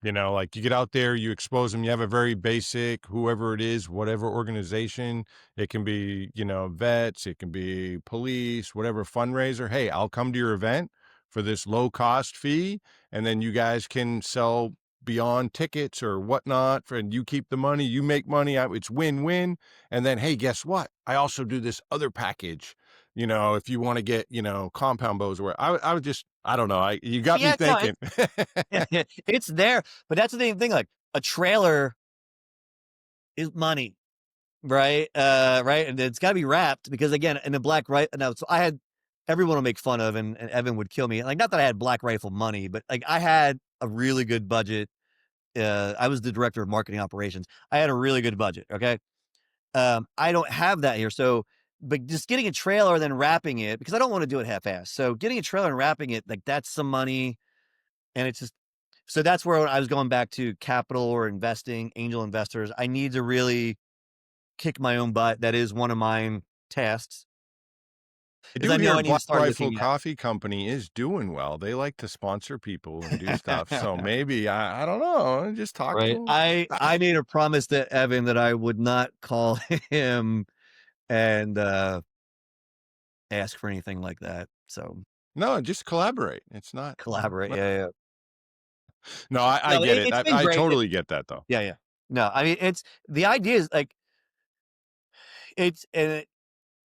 Like you get out there, you expose them, you have a very basic, whoever it is, whatever organization, it can be, vets, it can be police, whatever fundraiser. Hey, I'll come to your event for this low cost fee. And then you guys can sell beyond tickets or whatnot and you keep the money, you make money. It's win-win. And then, hey, guess what? I also do this other package. If you want to get, compound bows or I would just, I don't know. You got me Yeah, no, thinking. it's there. But that's the thing. Like a trailer is money, right? Right. And it's got to be wrapped because again, in the black right now, so everyone will make fun of, and Evan would kill me. Like, not that I had Black Rifle money, but like I had a really good budget. I was the director of marketing operations. I had a really good budget. Okay. I don't have that here. So, but just getting a trailer and then wrapping it because I don't want to do it half-assed. So getting a trailer and wrapping it, like that's some money. And it's just, so that's where I was going back to capital or investing, angel investors. I need to really kick my own butt. That is one of mine. tasks I is do I know hear I need to Black start Rifle looking at. Coffee Company is doing well. They like to sponsor people and do stuff. So maybe I don't know. Just talk to Right. them. I made a promise to Evan that I would not call him and ask for anything like that. So No, just collaborate. It's not. collaborate. Yeah, yeah. No, I No, get it. it's been I great. totally get that though. Yeah, yeah. No, I mean it's the idea is like it's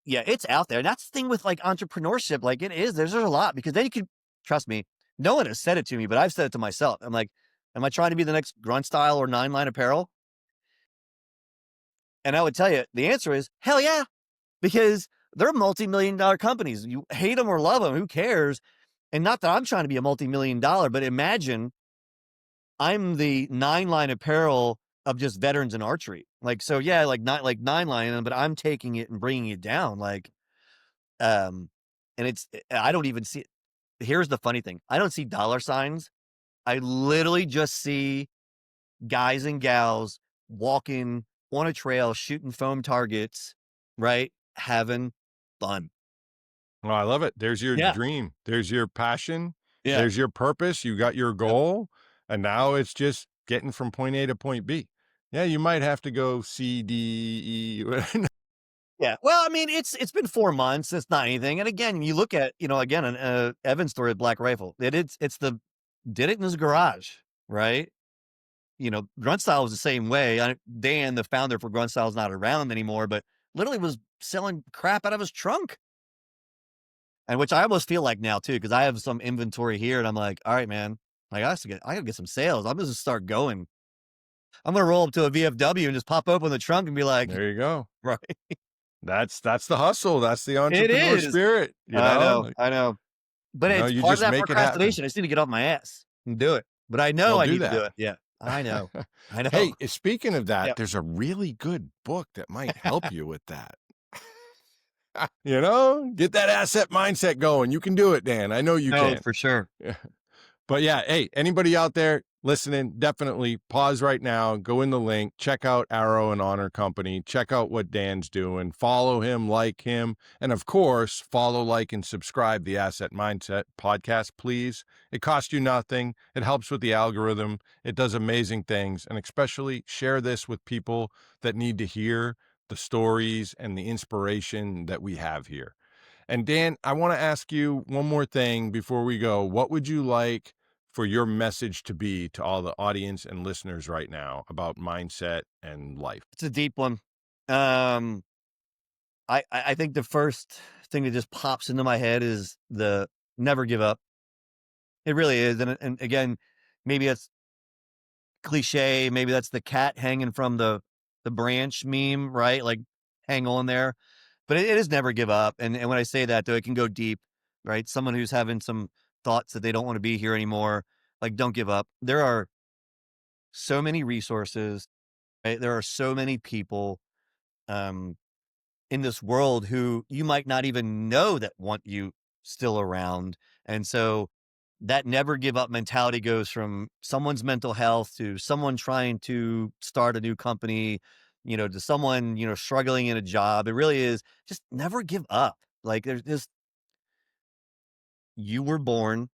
yeah, it's out there. And that's the thing with like entrepreneurship. Like it is, there's a lot because then you can trust me. No one has said it to me, but I've said it to myself. I'm like, am I trying to be the next Grunt Style or 9 Line Apparel? And I would tell you the answer is hell yeah, because they're multi-million-dollar companies. You hate them or love them, who cares? And not that I'm trying to be a multi-million-dollar, but imagine I'm the 9 Line Apparel of just veterans in archery. Like, so yeah, like 9 Line, but I'm taking it and bringing it down. Like, and I don't even see. Here's the funny thing: I don't see dollar signs. I literally just see guys and gals walking on a trail, shooting foam targets, right? Having fun. Oh, I love it. There's your Yeah. dream. There's your passion. Yeah. There's your purpose. You got your Yep. goal. And now it's just getting from point A to point B. Yeah, you might have to go C, D, E. Yeah. Well, I mean, it's been 4 months. It's not anything. And again, you look at, again, an Evan's story at Black Rifle. It's the did it in his garage, right? Grunt Style was the same way. Dan, the founder for Grunt Style, is not around anymore, but literally was selling crap out of his trunk. And which I almost feel like now too, because I have some inventory here, and I'm like, all right, man, I gotta get some sales. I'm gonna start going. I'm gonna roll up to a VFW and just pop open the trunk and be like, There you go. right. That's the hustle. That's the It entrepreneur is. spirit, I know, Like, I know. But it's you part of just that make it happen. procrastination. I just need to get off my ass and do it. But I know Well, I do need to do that. it. Yeah. I know. I know. Hey, speaking of that, Yep. there's a really good book that might help you with that. Get that asset mindset going. You can do it, Dan. I know you No, can. for sure. Yeah. But yeah, hey, anybody out there listening, definitely pause right now, go in the link, check out Arrow and Honor Company, check out what Dan's doing, follow him, like him, and of course, follow, like, and subscribe the Asset Mindset podcast, please. It costs you nothing. It helps with the algorithm. It does amazing things, and especially share this with people that need to hear the stories and the inspiration that we have here. And Dan, I want to ask you one more thing before we go. What would you like for your message to be to all the audience and listeners right now about mindset and life? It's a deep one. I think the first thing that just pops into my head is the never give up. It really is. And again, maybe that's cliche. Maybe that's the cat hanging from the branch meme, right? Like hang on there. But it is never give up. And when I say that though, it can go deep, right? Someone who's having some thoughts that they don't want to be here anymore, like don't give up. There are so many resources, right? There are so many people um in this world who you might not even know that want you still around. And so that never give up mentality goes from someone's mental health to someone trying to start a new company, to someone, struggling in a job. It really is just never give up. Like there's just, you were born,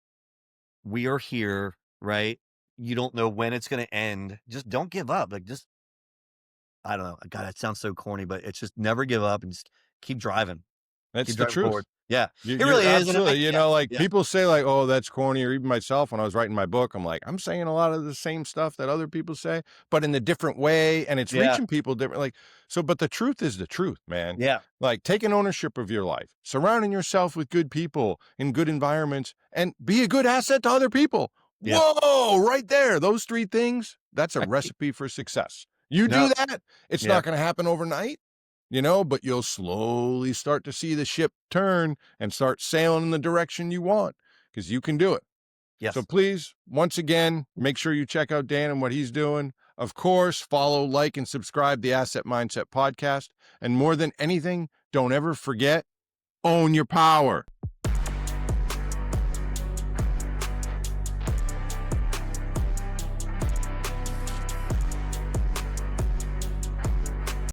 we are here, right? You don't know when it's going to end. Just don't give up. Like just, I don't know. God, that sounds so corny, but it's just never give up and just keep driving. That's Keep the driving truth. forward. Yeah, it You're really is, and absolutely, yeah, like yeah, people say like, oh, that's corny, or even myself when I was writing my book, I'm like, I'm saying a lot of the same stuff that other people say, but in a different way, and it's yeah, reaching people different. Like, so, but the truth is the truth, man. yeah, Like taking ownership of your life, surrounding yourself with good people in good environments, and be a good asset to other people. yeah. Whoa, right there. Those three things, that's a Right. recipe for success. You do No, that, it's yeah, not going to happen overnight, but you'll slowly start to see the ship turn and start sailing in the direction you want because you can do it. So yes, please, once again, make sure you check out Dan and what he's doing. Of course, follow, like, and subscribe the Asset Mindset podcast. And more than anything, don't ever forget, own your power.